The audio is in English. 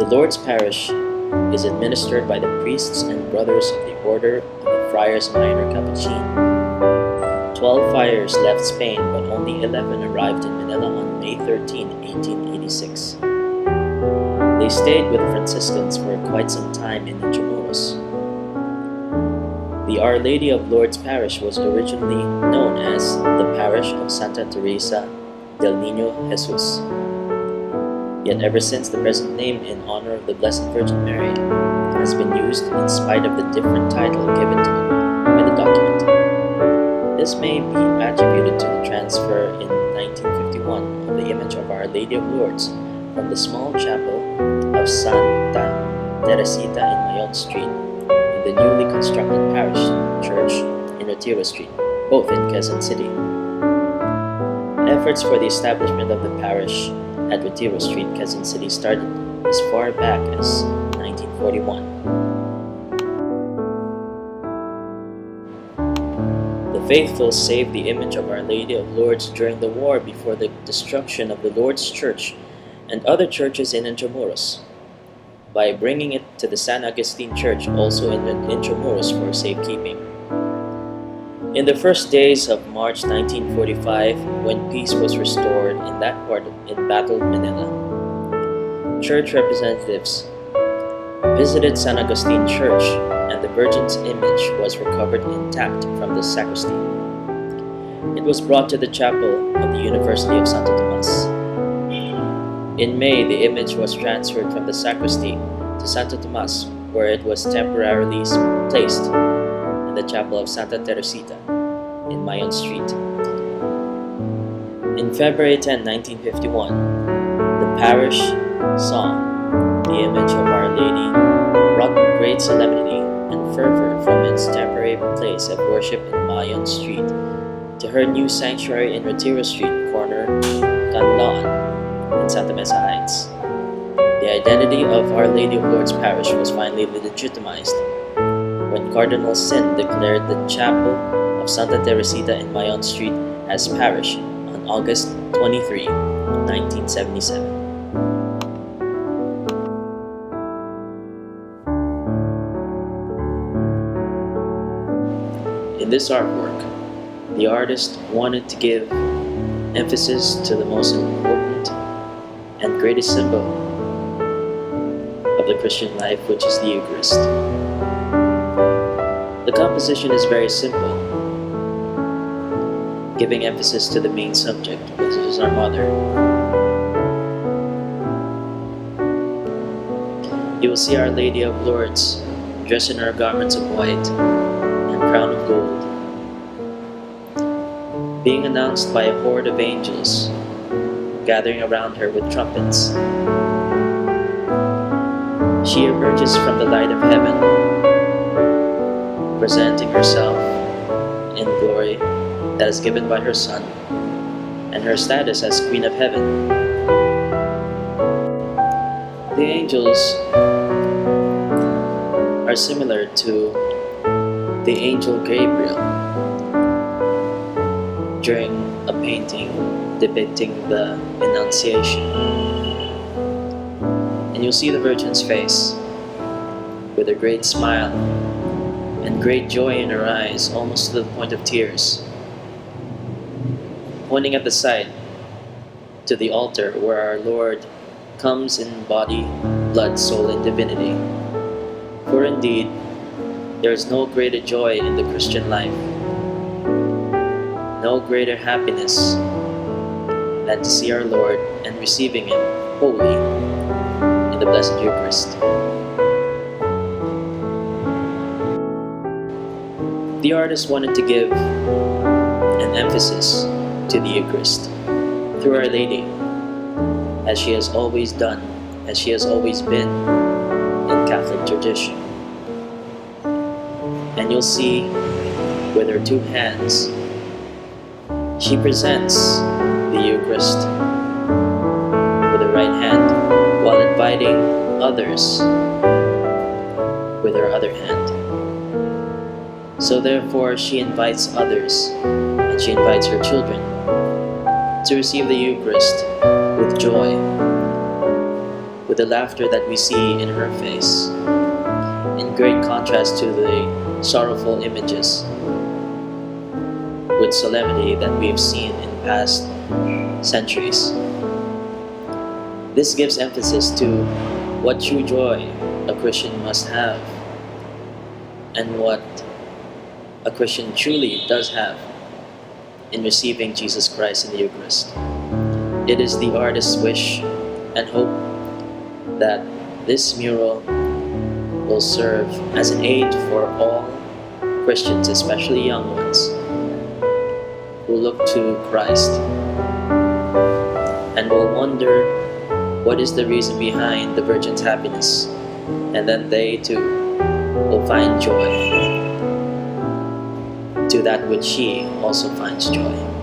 The Lourdes parish is administered by the priests and brothers of the Order of the Friars Minor Capuchin. 12 friars left Spain, but only 11 arrived in Manila on May 13, 1886. They stayed with the Franciscans for quite some time in Intramuros. The Our Lady of Lourdes parish was originally known as the Parish of Santa Teresa del Niño Jesus. Yet ever since, the present name in honor of the Blessed Virgin Mary has been used in spite of the different title given to it by the document. This may be attributed to the transfer in 1951 of the image of Our Lady of Lourdes from the small chapel of Santa Teresita in Mayon Street in the newly constructed parish church in Retiro Street, both in Quezon City. Efforts for the establishment of the parish at Retiro Street, Quezon City started as far back as 1941. The faithful saved the image of Our Lady of Lourdes during the war before the destruction of the Lourdes Church and other churches in Intramuros, by bringing it to the San Agustin Church, also in Intramuros, for safekeeping. In the first days of March 1945, when peace was restored in that part of battled Manila, church representatives visited San Agustin Church, and the Virgin's image was recovered intact from the sacristy. It was brought to the chapel of the University of Santo Tomas. In May, the image was transferred from the sacristy to Santo Tomas, where it was temporarily placed in the chapel of Santa Teresita in Mayon Street. In February 10, 1951, the parish saw the image of Our Lady brought with great solemnity and fervor from its temporary place of worship in Mayon Street to her new sanctuary in Retiro Street, corner Canlaon, in Santa Mesa Heights. The identity of Our Lady of Lourdes Parish was finally legitimized when Cardinal Sin declared the chapel of Santa Teresita in Mayon Street as parish on August 23, 1977. In this artwork, the artist wanted to give emphasis to the most important and greatest symbol of the Christian life, which is the Eucharist. The composition is very simple, giving emphasis to the main subject, which is our Mother. You will see Our Lady of Lourdes dressed in her garments of white and crown of gold, being announced by a horde of angels gathering around her with trumpets. She emerges from the light of heaven, presenting herself in glory that is given by her Son, and her status as Queen of Heaven. The angels are similar to the angel Gabriel during a painting depicting the Annunciation. And you'll see the Virgin's face with a great smile and great joy in her eyes, almost to the point of tears, pointing at the side to the altar where our Lord comes in body, blood, soul, and divinity. For indeed, there is no greater joy in the Christian life, no greater happiness than to see our Lord and receiving Him wholly in the Blessed Eucharist. The artist wanted to give an emphasis to the Eucharist through Our Lady, as she has always done, as she has always been in Catholic tradition. And you'll see with her two hands, she presents the Eucharist with her right hand while inviting others with her other hand. So therefore, she invites others, and she invites her children to receive the Eucharist with joy, with the laughter that we see in her face, in great contrast to the sorrowful images with solemnity that we've seen in past centuries. This gives emphasis to what true joy a Christian must have and what a Christian truly does have in receiving Jesus Christ in the Eucharist. It is the artist's wish and hope that this mural will serve as an aid for all Christians, especially young ones, who look to Christ and will wonder what is the reason behind the Virgin's happiness, and then they too will find joy to that which she also finds joy.